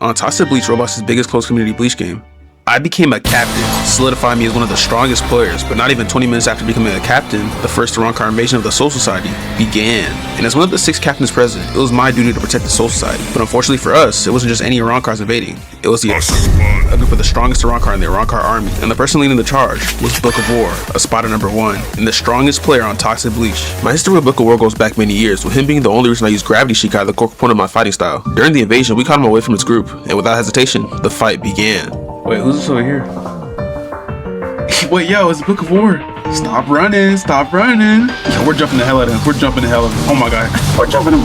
On Toxic Bleach, Roblox's biggest closed community Bleach game, I became a captain, solidifying me as one of the strongest players, but not even 20 minutes after becoming a captain, the first Toroncar invasion of the Soul Society began. And as one of the 6 captains present, it was my duty to protect the Soul Society. But unfortunately for us, it wasn't just any Torancars invading, it was a group of the strongest Torancar in the Torancar army. And the person leading the charge was Book of War, a spotter number 1, and the strongest player on Toxic Bleach. My history with Book of War goes back many years, with him being the only reason I used Gravity Shikai, the core component of my fighting style. During the invasion, we caught him away from his group, and without hesitation, the fight began. Wait, who's this over here? Wait, yo, it's Book of War. Stop running, stop running. Yo, we're jumping the hell out of him. We're jumping the hell out of him. Oh my god. We're jumping him.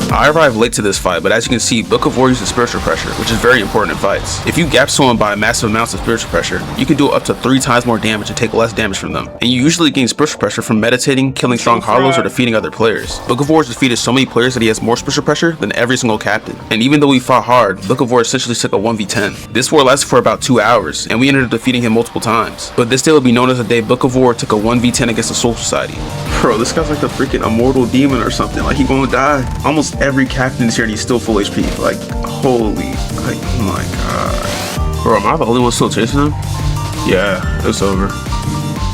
I arrived late to this fight, but as you can see, Book of War uses spiritual pressure, which is very important in fights. If you gap someone by massive amounts of spiritual pressure, you can do up to 3 times more damage and take less damage from them. And you usually gain spiritual pressure from meditating, killing strong hollows, or defeating other players. Book of War has defeated so many players that he has more spiritual pressure than every single captain. And even though we fought hard, Book of War essentially took a 1v10. This war lasted for about 2 hours, and we ended up defeating him multiple times. But this day will be known as the day Book of War took a 1v10 against the Soul Society. Bro, this guy's like the freaking immortal demon or something. Like, he gonna die. Almost every captain is here and he's still full HP. Like, holy, like, oh my god. Bro, am I the only one still chasing him? Yeah, it's over.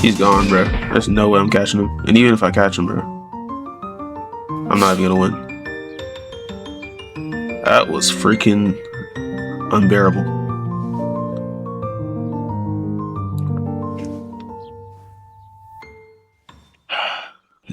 He's gone, bro. There's no way I'm catching him. And even if I catch him, bro, I'm not even gonna win. That was freaking unbearable.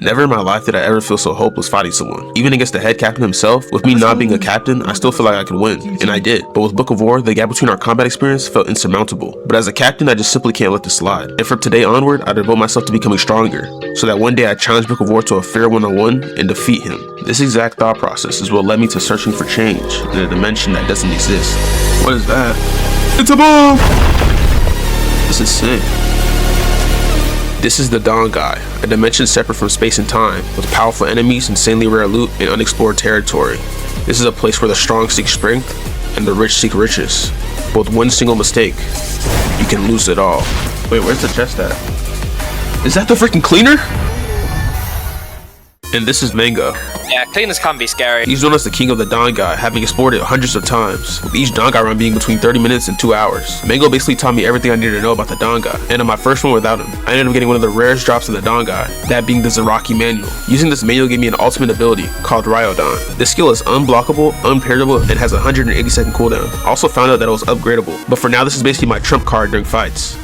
Never in my life did I ever feel so hopeless fighting someone. Even against the head captain himself, with me not being a captain, I still feel like I could win, and I did. But with Book of War, the gap between our combat experience felt insurmountable. But as a captain, I just simply can't let this slide. And from today onward, I devote myself to becoming stronger, so that one day I challenge Book of War to a fair one-on-one and defeat him. This exact thought process is what led me to searching for change in a dimension that doesn't exist. What is that? It's a bomb! This is sick. This is the Dawn Guy, a dimension separate from space and time, with powerful enemies, insanely rare loot, and unexplored territory. This is a place where the strong seek strength, and the rich seek riches. But with one single mistake, you can lose it all. Wait, where's the chest at? Is that the freaking cleaner? And this is Mango. Yeah, cleaners can be scary. He's known as the king of the Dawn Guy, having explored it hundreds of times, with each Dawn Guy run being between 30 minutes and 2 hours. Mango basically taught me everything I needed to know about the Dawn Guy, and on my first one without him, I ended up getting one of the rarest drops in the Dawn Guy, that being the Zaraki manual. Using this manual gave me an ultimate ability called Ryodon. This skill is unblockable, unparryable, and has a 180-second cooldown. I also found out that it was upgradable, but for now this is basically my trump card during fights.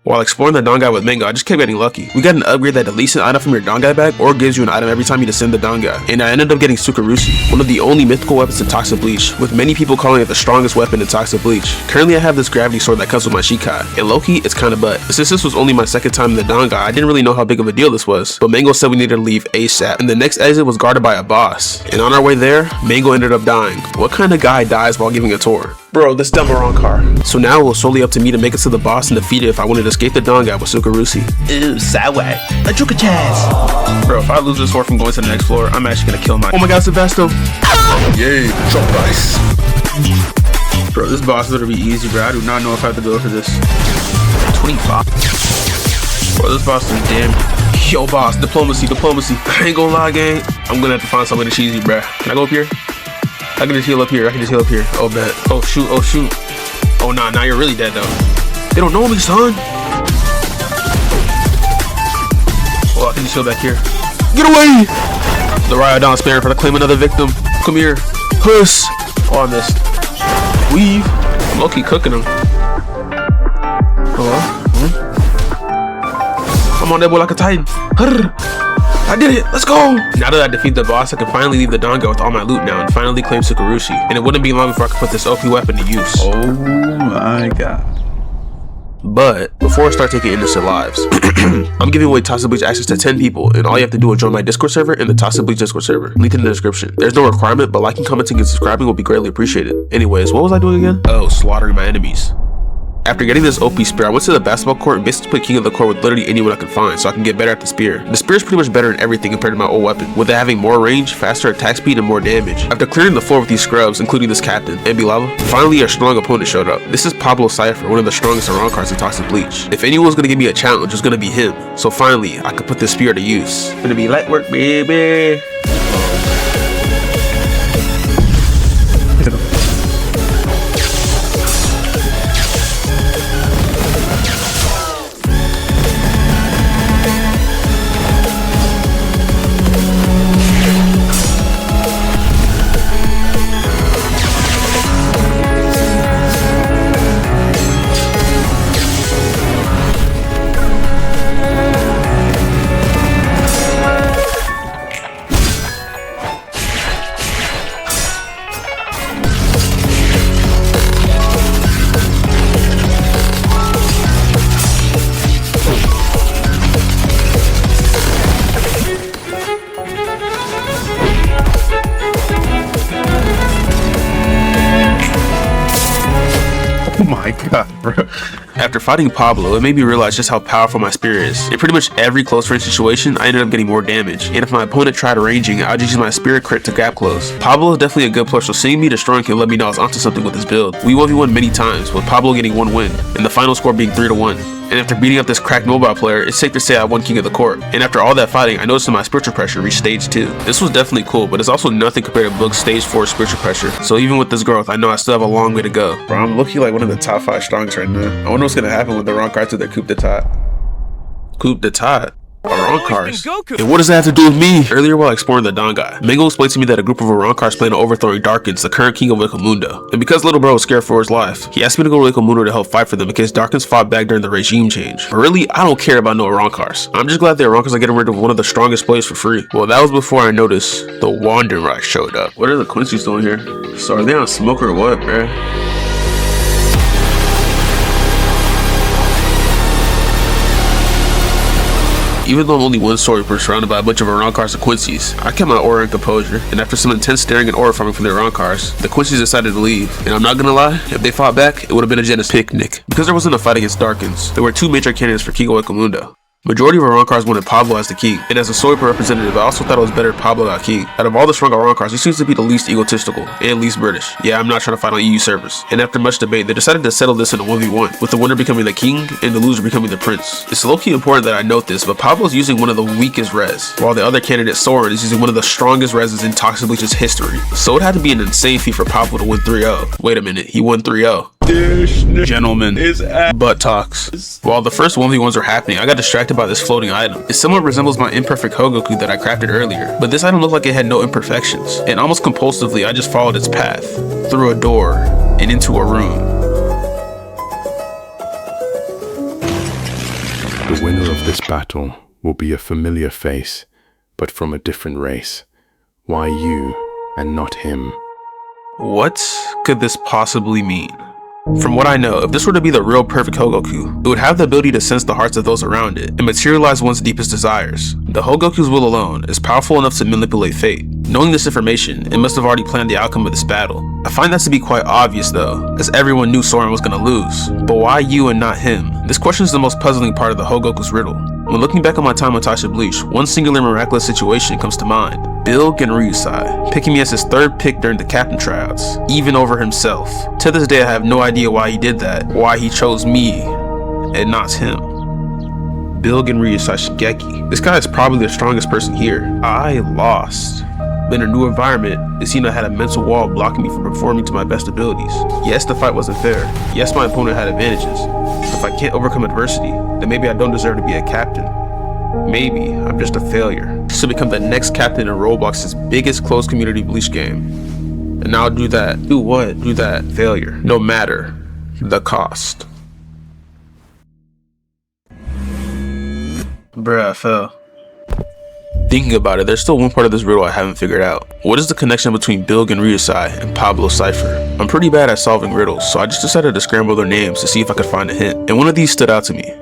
While exploring the Dawn Guy with Mango, I just kept getting lucky. We got an upgrade that deletes an item from your Dawn Guy bag or gives you an item every time you descend the Dawn Guy. And I ended up getting Sukarushi, one of the only mythical weapons in Toxic Bleach, with many people calling it the strongest weapon in Toxic Bleach. Currently I have this gravity sword that comes with my Shikai, and low-key, it's kinda butt. Since this was only my second time in the Dawn Guy, I didn't really know how big of a deal this was, but Mango said we needed to leave ASAP, and the next exit was guarded by a boss. And on our way there, Mango ended up dying. What kind of guy dies while giving a tour? Bro, this dumb wrong car. So now it was solely up to me to make it to the boss and defeat it if I wanted to escape the Dawn Guy with Sukarushi. Ooh, Sawai. A Juka Chaz. Bro, if I lose this sword from going to the next floor, I'm actually gonna kill my— Oh my god, Sebasto. Yay, drop dice. Bro, this boss is gonna be easy, bro. I do not know if I have to go for this. 25. Bro, this boss is damn. Yo, boss, diplomacy. I ain't gonna lie, gang. I'm gonna have to find something to cheesy, bro. Can I go up here? I can just heal up here. Oh, bet. Oh, shoot. Oh, nah, now you're really dead, though. They don't know me, son. Oh, I can just heal back here. Get away! The Ryodon sparing for to claim another victim. Come here. Puss. Oh, I missed. Weave. I'm low-key cooking him. Hello? I'm on that boy like a titan. I did it! Let's go! Now that I defeat the boss, I can finally leave the Dawn Guy with all my loot now and finally claim Sukarushi. And it wouldn't be long before I could put this OP weapon to use. Oh my god. But before I start taking innocent lives, I'm giving away Toxic Bleach access to 10 people, and all you have to do is join my Discord server and the Toxic Bleach Discord server. Link in the description. There's no requirement, but liking, commenting, and subscribing will be greatly appreciated. Anyways, what was I doing again? Oh, slaughtering my enemies. After getting this OP spear, I went to the basketball court and basically played king of the court with literally anyone I could find so I can get better at the spear. The spear is pretty much better in everything compared to my old weapon, with it having more range, faster attack speed, and more damage. After clearing the floor with these scrubs, including this captain, Lava, finally a strong opponent showed up. This is Pablo Cypher, one of the strongest around cards in Toxic Bleach. If anyone's gonna give me a challenge, it's gonna be him. So finally, I could put this spear to use. It's gonna be light work, baby. Oh my god, bro. After fighting Pablo, it made me realize just how powerful my spear is. In pretty much every close range situation, I ended up getting more damage, and if my opponent tried ranging, I'd just use my spear crit to gap close. Pablo is definitely a good player, so seeing me destroying him let me know I was onto something with this build. We 1v1 many times, with Pablo getting 1 win, and the final score being 3-1. And after beating up this cracked mobile player, it's safe to say I won king of the court. And after all that fighting, I noticed that my spiritual pressure reached stage 2. This was definitely cool, but it's also nothing compared to Book's stage 4 spiritual pressure. So even with this growth, I know I still have a long way to go. Bro, I'm looking like one of the top 5 strongest right now. I wonder what's gonna happen with the wrong cards to their coup d'etat. Coup d'etat? Arankars. And what does that have to do with me? Earlier while exploring the Dangai, Mango explained to me that a group of Arankars plan on overthrowing Darkins, the current king of LEMMiNO. And because little bro was scared for his life, he asked me to go to LEMMiNO to help fight for them in case Darkins fought back during the regime change. But really, I don't care about no Arankars. I'm just glad the Arankars are getting rid of one of the strongest players for free. Well, that was before I noticed the Wanderer showed up. What are the Quincy's doing here? So are they on smoke or what, bruh? Even though I'm only one Swordsman surrounded by a bunch of Arankars and Quincy's, I kept my aura and composure, and after some intense staring and aura farming from the Arankars, the Quincy's decided to leave. And I'm not gonna lie, if they fought back, it would have been a Genesis picnic. Because there wasn't a fight against Darkins, there were 2 major candidates for King of LEMMiNO. Majority of Arankars wanted Pablo as the king, and as a Soyper representative, I also thought it was better if Pablo got king. Out of all the strong Arankars, he seems to be the least egotistical, and least British. Yeah, I'm not trying to fight on EU servers. And after much debate, they decided to settle this in a 1v1, with the winner becoming the king, and the loser becoming the prince. It's low-key important that I note this, but Pablo's using one of the weakest res, while the other candidate, Soren, is using one of the strongest reses in Toxic Bleach's history. So it had to be an insane feat for Pablo to win 3-0. Wait a minute, he won 3-0. Gentlemen, butt talks. While the first 1v1s were happening, I got distracted by this floating item. It somewhat resembles my imperfect Hogoku that I crafted earlier, but this item looked like it had no imperfections, and almost compulsively I just followed its path, through a door, and into a room. The winner of this battle will be a familiar face, but from a different race. Why you, and not him? What could this possibly mean? From what I know, if this were to be the real perfect Hogoku, it would have the ability to sense the hearts of those around it and materialize one's deepest desires. The Hogoku's will alone is powerful enough to manipulate fate. Knowing this information, it must have already planned the outcome of this battle. I find that to be quite obvious though, as everyone knew Soren was gonna lose. But why you and not him? This question is the most puzzling part of the Hogoku's riddle. When looking back on my time on Toxic Bleach, one singular miraculous situation comes to mind. Bilg and Ryusai, picking me as his 3rd pick during the captain tryouts, even over himself. To this day I have no idea why he did that, why he chose me, and not him. Bilg and Ryusai Shigeki. This guy is probably the strongest person here. I lost. But in a new environment, it seemed I had a mental wall blocking me from performing to my best abilities. Yes, the fight wasn't fair. Yes, my opponent had advantages. But if I can't overcome adversity, then maybe I don't deserve to be a captain. Maybe I'm just a failure. To become the next captain in Roblox's biggest closed community Bleach game. And now do that. Do what? Do that. Failure. No matter the cost. Bruh, I fell. Thinking about it, there's still one part of this riddle I haven't figured out. What is the connection between Bilg and Ryusai and Pablo Cypher? I'm pretty bad at solving riddles, so I just decided to scramble their names to see if I could find a hint. And one of these stood out to me.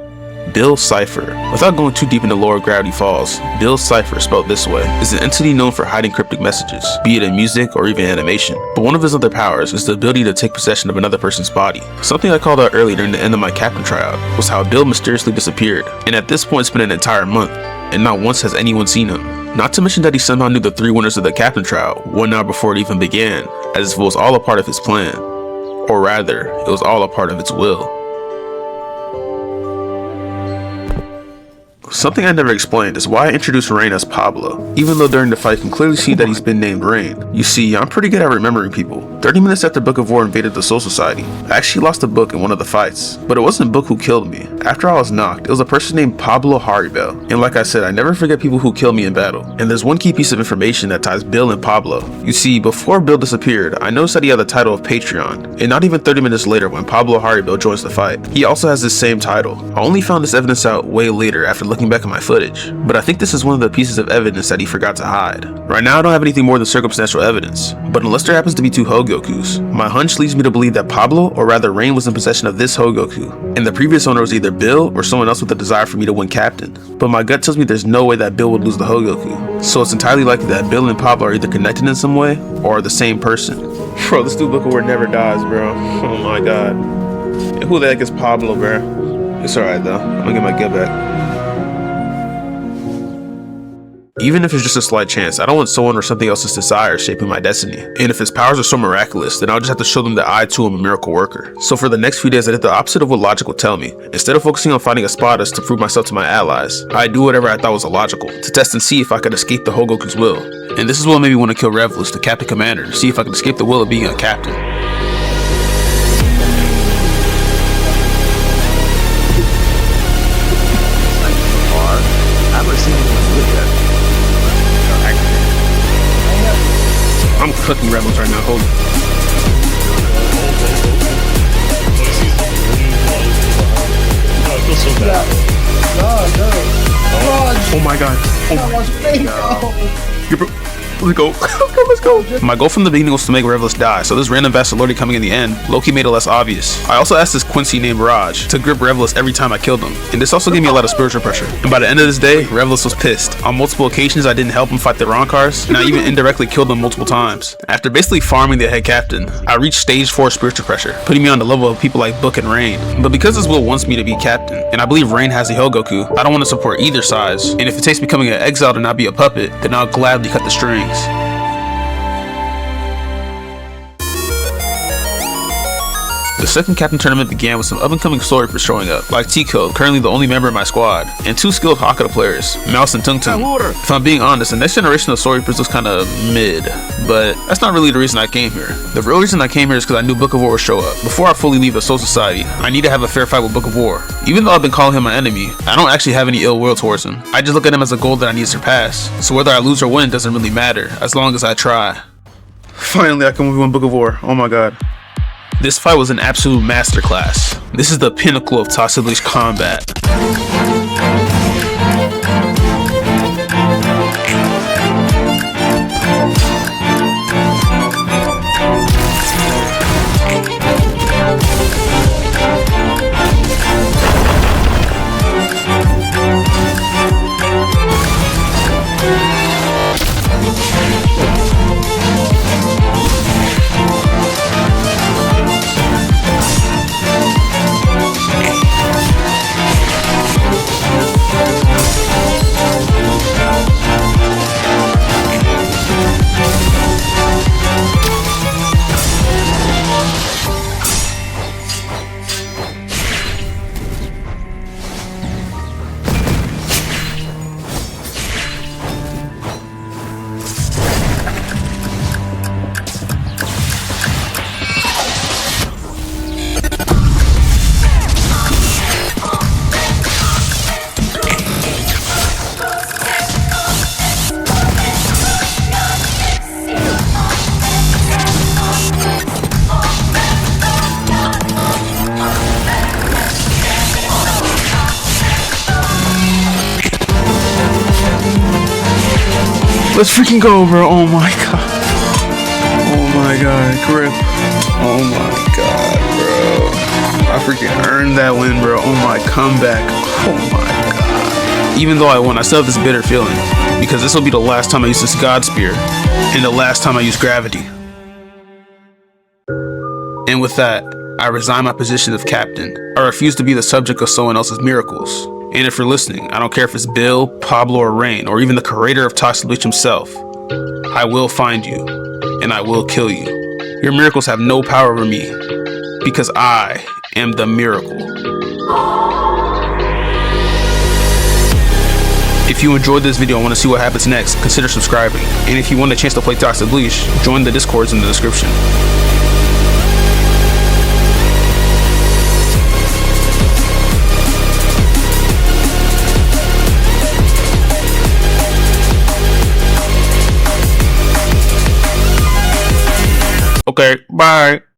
Bill Cipher. Without going too deep into lore of Gravity Falls, Bill Cipher, spelled this way, is an entity known for hiding cryptic messages, be it in music or even animation. But one of his other powers is the ability to take possession of another person's body. Something I called out earlier during the end of my captain tryout was how Bill mysteriously disappeared, and at this point it's been an entire month, and not once has anyone seen him. Not to mention that he somehow knew the 3 winners of the captain tryout 1 hour before it even began, as if it was all a part of his plan. Or rather, it was all a part of its will. Something I never explained is why I introduced Rain as Pablo, even though during the fight you can clearly see that he's been named Rain. You see, I'm pretty good at remembering people. 30 minutes after Book of War invaded the Soul Society, I actually lost a book in one of the fights. But it wasn't Book who killed me. After I was knocked, it was a person named Pablo Haribel. And like I said, I never forget people who kill me in battle. And there's one key piece of information that ties Bill and Pablo. You see, before Bill disappeared, I noticed that he had the title of Patreon. And not even 30 minutes later when Pablo Haribel joins the fight, he also has this same title. I only found this evidence out way later after looking back at my footage. But I think this is one of the pieces of evidence that he forgot to hide. Right now I don't have anything more than circumstantial evidence, but unless there happens to be 2 Hogokus, my hunch leads me to believe that Pablo, or rather Rain, was in possession of this Hogoku, and the previous owner was either Bill or someone else with a desire for me to win captain. But my gut tells me there's no way that Bill would lose the Hogoku, so it's entirely likely that Bill and Pablo are either connected in some way, or are the same person. Bro, this dude Book of War never dies, bro. Oh my god. Who the heck is Pablo, bro? It's alright though, I'm gonna get my get back. Even if it's just a slight chance, I don't want someone or something else's desire shaping my destiny. And if his powers are so miraculous, then I'll just have to show them that I too am a miracle worker. So for the next few days I did the opposite of what logic would tell me. Instead of focusing on finding Espadas to prove myself to my allies, I do whatever I thought was illogical, to test and see if I could escape the Hogoku's will. And this is what made me want to kill Revlus, the captain commander, to see if I could escape the will of being a captain. I'm cooking Rebels right now, hold on. I feel so bad. Oh my god. Oh my god. Let's go. Let's go. My goal from the beginning was to make Revlus die, so this random Vassalordi coming in the end low-key made it less obvious. I also asked this Quincy named Raj to grip Revlus every time I killed him, and this also gave me a lot of spiritual pressure. And by the end of this day, Revlus was pissed. On multiple occasions I didn't help him fight the Ronkars, and I even indirectly killed him multiple times. After basically farming the head captain, I reached stage 4 spiritual pressure, putting me on the level of people like Book and Rain. But because his will wants me to be captain, and I believe Rain has the Hogoku, I don't want to support either sides, and if it takes becoming an exile to not be a puppet, then I'll gladly cut the strings. The second captain tournament began with some up-and-coming story for showing up, like Tico, currently the only member of my squad, and 2 skilled Hakata players, Mouse and Tung Tung. If I'm being honest, the next generation of story looks kinda mid, but that's not really the reason I came here. The real reason I came here is because I knew Book of War would show up. Before I fully leave the Soul Society, I need to have a fair fight with Book of War. Even though I've been calling him my enemy, I don't actually have any ill will towards him. I just look at him as a goal that I need to surpass, so whether I lose or win doesn't really matter, as long as I try. Finally, I can win Book of War. Oh my god. This fight was an absolute masterclass. This is the pinnacle of Toxic Bleach combat. Let's freaking go, bro. Oh my god. Oh my god, grip. Oh my god, bro. I I freaking earned that win, bro. Oh my comeback. Oh my god. Even though I won, I still have this bitter feeling. Because this will be the last time I use this God Spear. And the last time I use gravity. And with that, I resign my position of captain. I refuse to be the subject of someone else's miracles. And if you're listening, I don't care if it's Bill, Pablo, or Rain, or even the creator of Toxic Bleach himself. I will find you, and I will kill you. Your miracles have no power over me, because I am the miracle. If you enjoyed this video and want to see what happens next, consider subscribing. And if you want a chance to play Toxic Bleach, join the Discords in the description. Okay, bye.